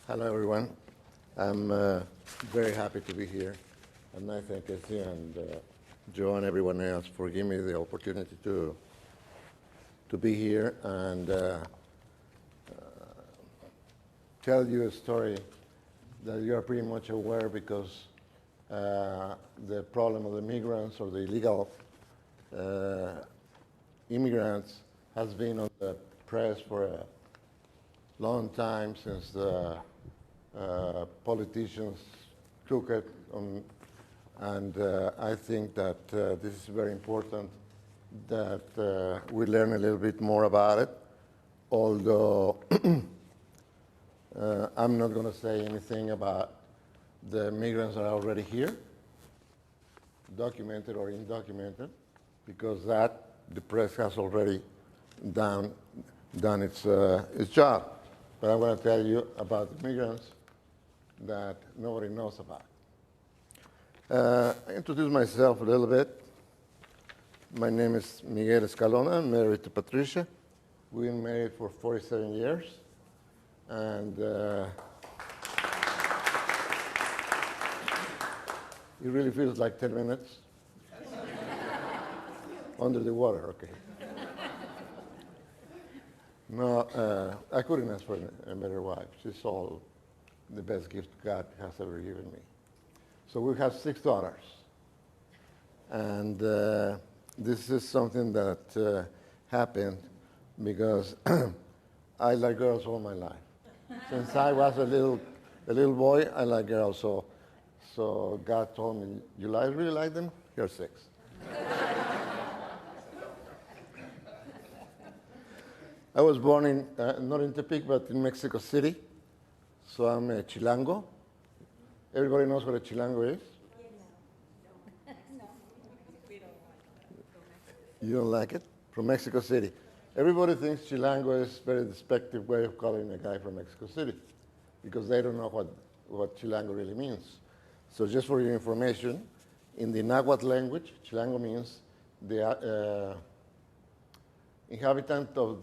Hello, everyone. I'm very happy to be here, and I thank HESI and Joe and everyone else for giving me the opportunity to be here and tell you a story that you are pretty much aware because the problem of the migrants or the illegal immigrants has been on the press for a long time since the politicians took it and I think that this is very important that we learn a little bit more about it, although I'm not going to say anything about the migrants that are already here, documented or undocumented, because that the press has already done its job. But I'm going to tell you about the migrants that nobody knows about. I introduce myself a little bit. My name is Miguel Escalona. I'm married to Patricia. We've been married for 47 years. And it really feels like 10 minutes. Under the water, okay. No, I couldn't ask for a better wife. She's all the best gift God has ever given me. So we have 6 daughters. And this is something that happened because I like girls all my life. Since I was a little boy, I like girls. So God told me, you really like them? Here's 6. I was born not in Tepic, but in Mexico City. So I'm a Chilango. Everybody knows what a Chilango is? You don't like it? From Mexico City. Everybody thinks Chilango is a very despective way of calling a guy from Mexico City because they don't know what Chilango really means. So just for your information, in the Nahuatl language, Chilango means the inhabitant of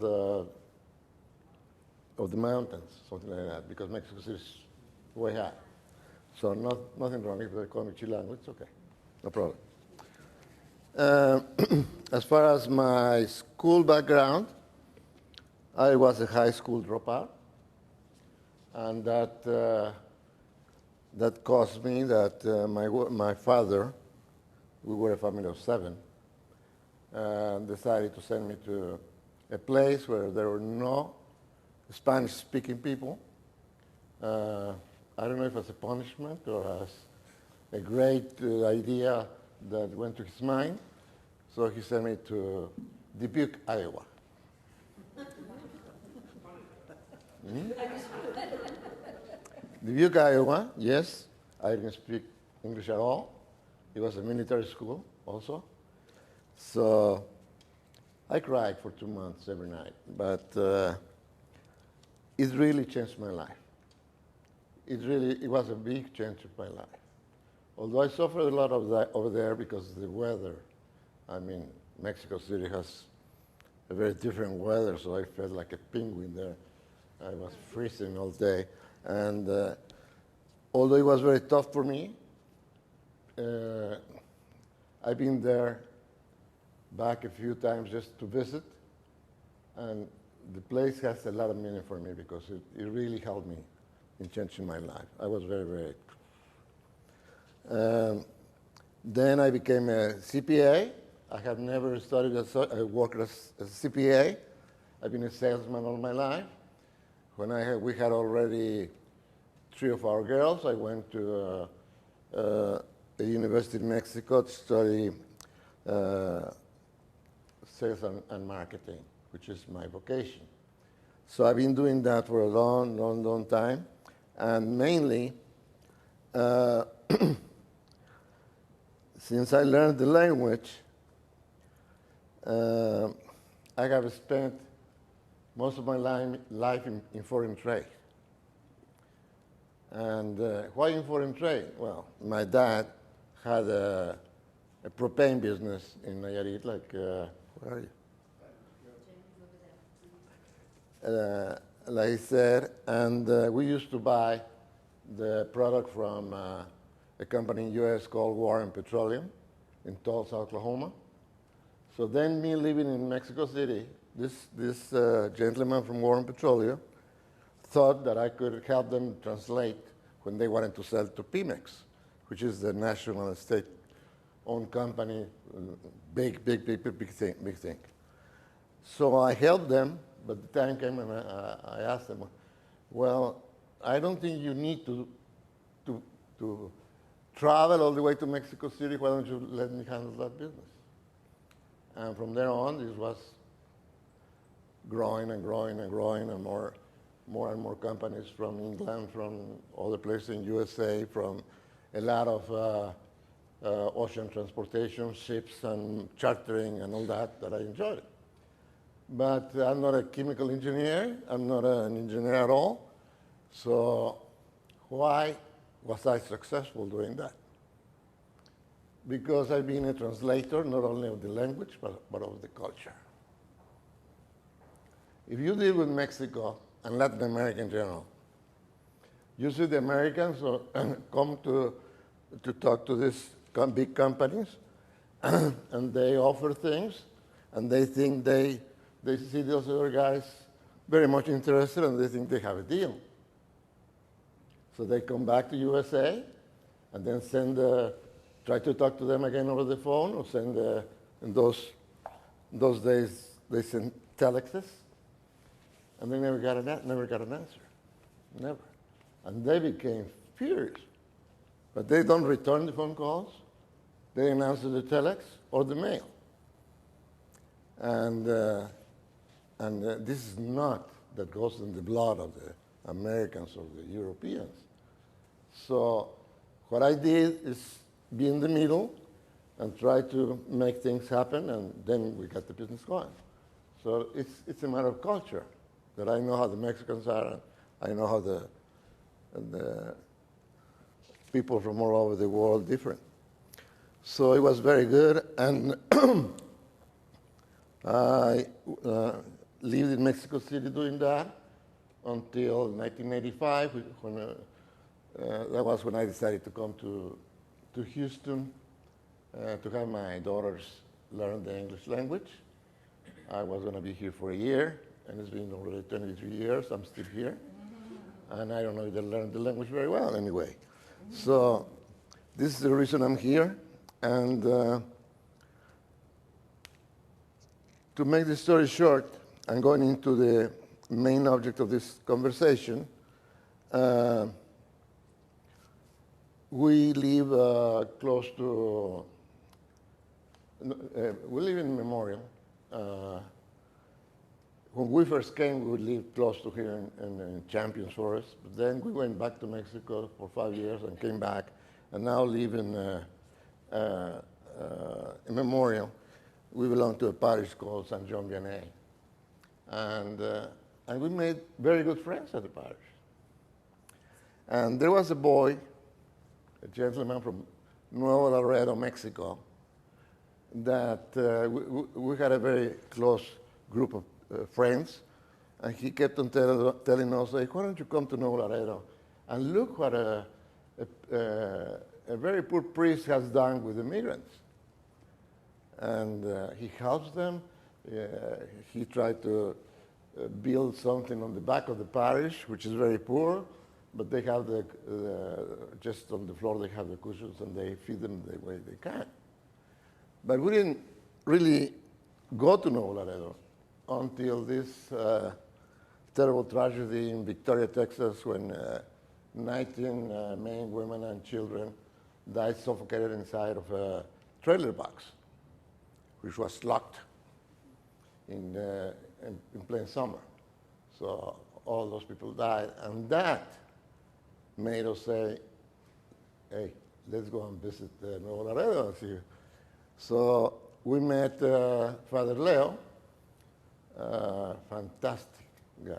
the mountains, something like that, because Mexico City is way high. So nothing wrong if they call me Chilango, it's okay, no problem. As far as my school background, I was a high school dropout, and that caused me that my father, we were a family of 7, decided to send me to a place where there were no Spanish-speaking people. I don't know if it's a punishment or as a great idea that went to his mind. So he sent me to Dubuque, Iowa. Dubuque, Iowa, yes. I didn't speak English at all. It was a military school also. So I cried for 2 months every night. But it really changed my life. It was a big change in my life. Although I suffered a lot of that over there because of the weather. I mean, Mexico City has a very different weather, so I felt like a penguin there. I was freezing all day. And although it was very tough for me, I've been there back a few times just to visit. And the place has a lot of meaning for me because it really helped me in changing my life. I was very, very... then I became a CPA. I have never studied I worked as a CPA. I've been a salesman all my life. When we had already 3 of our girls, I went to a university in Mexico to study sales and marketing, which is my vocation. So I've been doing that for a long, long, long time. And mainly, since I learned the language, I have spent most of my life in foreign trade. And why in foreign trade? Well, my dad had a propane business in Nayarit, like, where are you? like I said, and we used to buy the product from a company in U.S. called Warren Petroleum in Tulsa, Oklahoma. So then me living in Mexico City, this gentleman from Warren Petroleum thought that I could help them translate when they wanted to sell to Pemex, which is the national state-owned company, big thing. So I helped them, but the time came and I asked them, well, I don't think you need to travel all the way to Mexico City. Why don't you let me handle that business? And from there on, this was growing and growing and growing, and more and more companies from England, from other places in USA, from a lot of ocean transportation, ships and chartering and all that I enjoyed. But I'm not a chemical engineer. I'm not an engineer at all. So why was I successful doing that? Because I've been a translator, not only of the language, but of the culture. If you deal with Mexico and Latin America in general, you see the Americans come to talk to these big companies, and they offer things, and they think they see those other guys very much interested, and they think they have a deal. So they come back to USA, and then try to talk to them again over the phone, or send, in those days, they sent telexes, and they never got an answer, never. And they became furious. But they don't return the phone calls. They didn't answer the telex or the mail. And this is not that goes in the blood of the Americans or the Europeans. So what I did is be in the middle and try to make things happen, and then we got the business going. So it's a matter of culture, that I know how the Mexicans are, and I know how the people from all over the world different. So it was very good, and I lived in Mexico City doing that until 1985, when that was when I decided to come to Houston to have my daughters learn the English language. I was going to be here for a year, and it's been already 23 years. I'm still here, and I don't know if they learned the language very well anyway. So this is the reason I'm here, and to make the story short, I'm going into the main object of this conversation. We live close to, we live in Memorial. When we first came, we lived close to here in Champions Forest. But then we went back to Mexico for 5 years and came back, and now live in Memorial. We belong to a parish called San John Vianney. And we made very good friends at the parish. And there was a boy, a gentleman from Nuevo Laredo, Mexico, that we had a very close group of friends, and he kept on telling us, hey, why don't you come to Nuevo Laredo and look what a very poor priest has done with the migrants. And he helps them. He tried to build something on the back of the parish, which is very poor, but they have just on the floor they have the cushions, and they feed them the way they can. But we didn't really go to Nuevo Laredo until this terrible tragedy in Victoria, Texas, when 19 men, women, and children died suffocated inside of a trailer box, which was locked in plain summer. So all those people died, and that made us say, hey, let's go and visit Nuevo Laredo and see. So we met Father Leo, fantastic guy,